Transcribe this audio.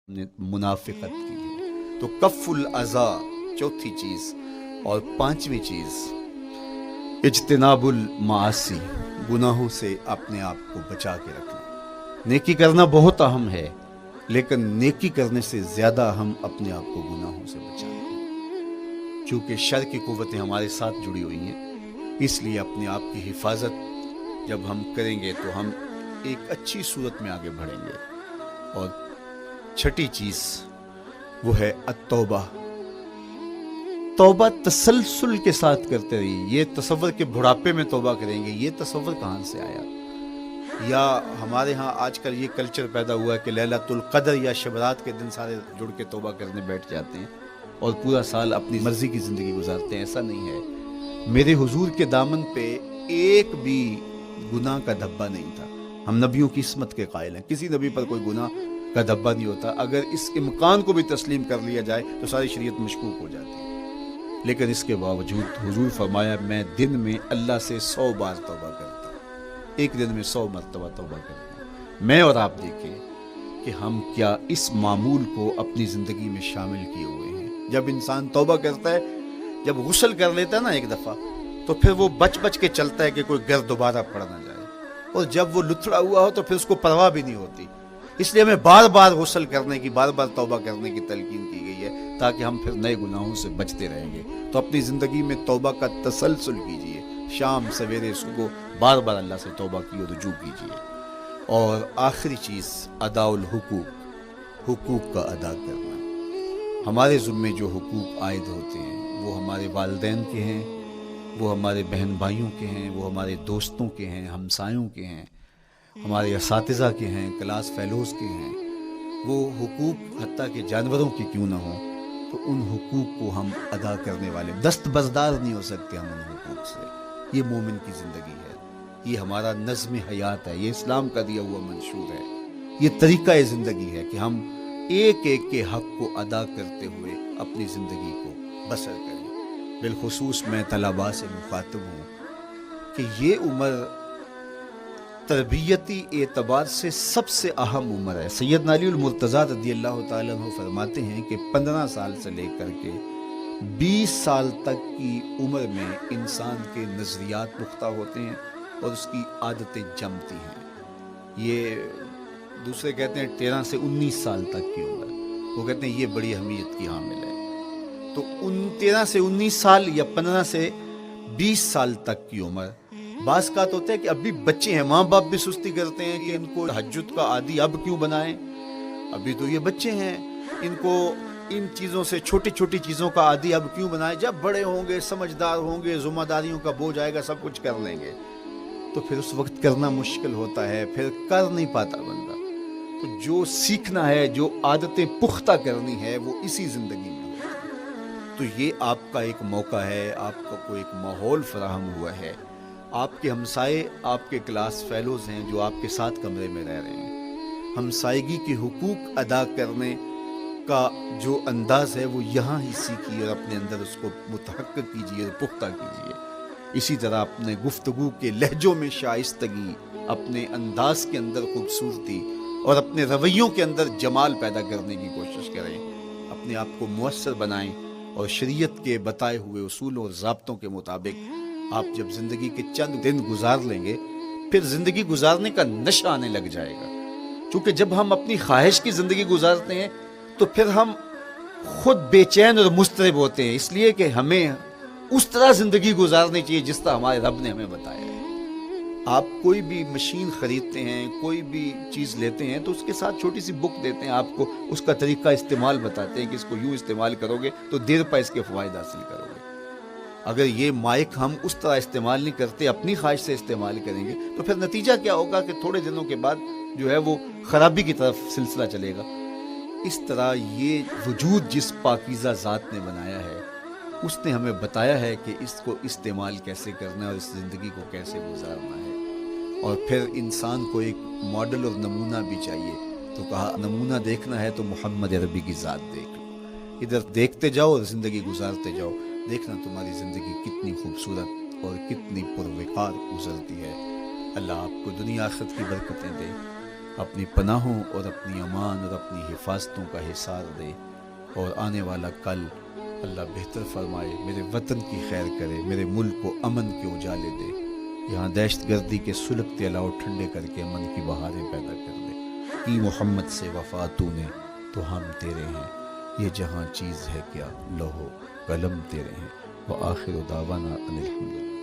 نے मुनाफिकत की है। तो कफ़ुल अज़ा चौथी चीज़, और पांचवी चीज़ इज्तिनाबुल मासी, गुनाहों से अपने आप को बचा के रखना। नेकी करना बहुत अहम है, लेकिन नेकी करने से ज़्यादा हम अपने आप को गुनाहों से बचाएं। चूँकि शर की कुव्वतें हमारे साथ जुड़ी हुई हैं, इसलिए अपने आप की हिफाजत जब हम करेंगे तो हम एक अच्छी सूरत में आगे बढ़ेंगे। और छठी चीज़ वो है अत्तौबा। तौबा तसलसल के साथ करते रहिए। ये तसव्वुर के बुढ़ापे में तौबा करेंगे, ये तसव्वुर कहाँ से आया? या हमारे यहाँ आजकल ये कल्चर पैदा हुआ है कि लैलतुल क़द्र या शबरात के दिन सारे जुड़ के तौबा करने बैठ जाते हैं और पूरा साल अपनी मर्जी की ज़िंदगी गुजारते हैं। ऐसा नहीं है। मेरे हुजूर के दामन पे एक भी गुनाह का धब्बा नहीं था। हम नबियों की इस्मत के कायल हैं, किसी नबी पर कोई गुनाह का धब्बा नहीं होता। अगर इस इम्कान को भी तस्लीम कर लिया जाए तो सारी शरीयत मशकूक हो जाती है। लेकिन इसके बावजूद हुजूर फरमाया, मैं दिन में अल्लाह से 100 बार तौबा करता हूँ, एक दिन में 100 मरतबा तौबा करता हूँ। मैं और आप देखें कि हम क्या इस मामूल को अपनी ज़िंदगी में शामिल किए हुए हैं। जब इंसान तौबा करता है, जब गुस्ल कर लेता है ना एक दफ़ा, तो फिर वो बच बच के चलता है कि कोई गर दोबारा पड़ ना जाए। और जब वो लुथड़ा हुआ हो तो फिर उसको परवाह भी नहीं होती। इसलिए हमें बार बार गुस्ल करने की, बार बार तौबा करने की तलकीन की गई है, ताकि हम फिर नए गुनाहों से बचते रहेंगे। तो अपनी ज़िंदगी में तौबा का तसलसल कीजिए, शाम सवेरे सुबह बार बार अल्लाह से तौबा की और रुजू कीजिए। और आखिरी चीज़ अदाउल हुकूक, हुकूक का अदा करना। हमारे ज़िम्मे जो हुकूक आयद होते हैं वो हमारे वालिदैन के हैं, वो हमारे बहन भाइयों के हैं, वो हमारे दोस्तों के हैं, हमसायों के हैं, हमारे असातिज़ा के हैं, क्लास फेलोज़ के हैं। वो हुकूक हत्ता के जानवरों के क्यों ना हों, तो उन हुकूक को हम अदा करने वाले दस्तबरदार नहीं हो सकते हम उन हुकूक से। ये मोमिन की ज़िंदगी है, ये हमारा नज़्म हयात है, ये इस्लाम का दिया हुआ मंशूर है, ये तरीक़ा ज़िंदगी है कि हम एक एक के हक़ को अदा करते हुए अपनी ज़िंदगी को बसर करें। बिलखुसूस मैं तलबा से मुखातब हूँ कि ये उम्र तरबियती एतबार से सबसे अहम उम्र है। सैयदना अली मुर्तज़ा रज़ियल्लाहु ताला अन्हु फरमाते हैं कि 15 साल से लेकर के 20 साल तक की उम्र में इंसान के नज़रियात पुख्ता होते हैं और उसकी आदतें जमती हैं। ये दूसरे कहते हैं 13 से 19 साल तक की उम्र, वो कहते हैं ये बड़ी अहमियत की हामिल है। तो 13 से 19 साल या 15 से 20 साल तक की उम्र, बास का तो होता है कि अभी बच्चे हैं, माँ बाप भी सुस्ती करते हैं कि इनको तहज्जुद का आदी अब क्यों बनाएं, अभी तो ये बच्चे हैं, इनको इन चीज़ों से, छोटी छोटी चीज़ों का आदी अब क्यों बनाएं, जब बड़े होंगे, समझदार होंगे, ज़िम्मेदारियों का बोझ आएगा, सब कुछ कर लेंगे। तो फिर उस वक्त करना मुश्किल होता है, फिर कर नहीं पाता बंदा। तो जो सीखना है, जो आदतें पुख्ता करनी है, वो इसी ज़िंदगी में होती है। तो ये आपका एक मौका है, आपको कोई एक माहौल फराहम हुआ है। आपके हमसाए आपके क्लास फेलोज़ हैं जो आपके साथ कमरे में रह रहे हैं। हमसायगी के हुकूक अदा करने का जो अंदाज़ है वो यहाँ ही सीखिए और अपने अंदर उसको मुतहक्किक कीजिए और पुख्ता कीजिए। इसी तरह अपने गुफ्तगू के लहजों में शाइस्तगी, अपने अंदाज के अंदर खूबसूरती और अपने रवैयों के अंदर जमाल पैदा करने की कोशिश करें। अपने आप को मुअस्सर बनाएं और शरीयत के बताए हुए उसूलों और ज़ाब्तों के मुताबिक आप जब ज़िंदगी के चंद दिन गुजार लेंगे, फिर ज़िंदगी गुजारने का नशा आने लग जाएगा। क्योंकि जब हम अपनी ख्वाहिश की ज़िंदगी गुजारते हैं तो फिर हम खुद बेचैन और मुस्तरब होते हैं, इसलिए कि हमें उस तरह ज़िंदगी गुजारनी चाहिए जिस तरह हमारे रब ने हमें बताया है। आप कोई भी मशीन ख़रीदते हैं, कोई भी चीज़ लेते हैं तो उसके साथ छोटी सी बुक देते हैं आपको, उसका तरीक़ा इस्तेमाल बताते हैं कि इसको यूँ इस्तेमाल करोगे तो देर पर इसके फ़वाइद हासिल करोगे। अगर ये माइक हम उस तरह इस्तेमाल नहीं करते, अपनी ख्वाहिश से इस्तेमाल करेंगे, तो फिर नतीजा क्या होगा कि थोड़े दिनों के बाद जो है वो ख़राबी की तरफ सिलसिला चलेगा। इस तरह ये वजूद जिस पाकीज़ा ज़ात ने बनाया है, उसने हमें बताया है कि इसको इस्तेमाल कैसे करना है और इस ज़िंदगी को कैसे गुजारना है। और फिर इंसान को एक मॉडल और नमूना भी चाहिए। तो कहा नमूना देखना है तो मोहम्मद अरबी की ज़ात देख लो। इधर देखते जाओ और ज़िंदगी गुजारते जाओ, देखना तुम्हारी ज़िंदगी कितनी खूबसूरत और कितनी पुरवकार गुजरती है। अल्लाह आपको दुनिया आखिरत की बरकतें दे। اپنی پناہوں اور اپنی امان اور اپنی حفاظتوں کا حصار دے، اور آنے والا کل اللہ بہتر فرمائے، میرے وطن کی خیر کرے، میرے ملک کو امن کے اجالے دے، یہاں دہشت گردی کے سلگتے الاؤ ٹھنڈے کر کے امن کی بہاریں پیدا کر دے۔ کی محمد سے وفا تو نے تو ہم تیرے ہیں، یہ جہاں چیز ہے کیا، لوح و قلم تیرے ہیں۔ وآخر دعوانا ان الحمد للہ۔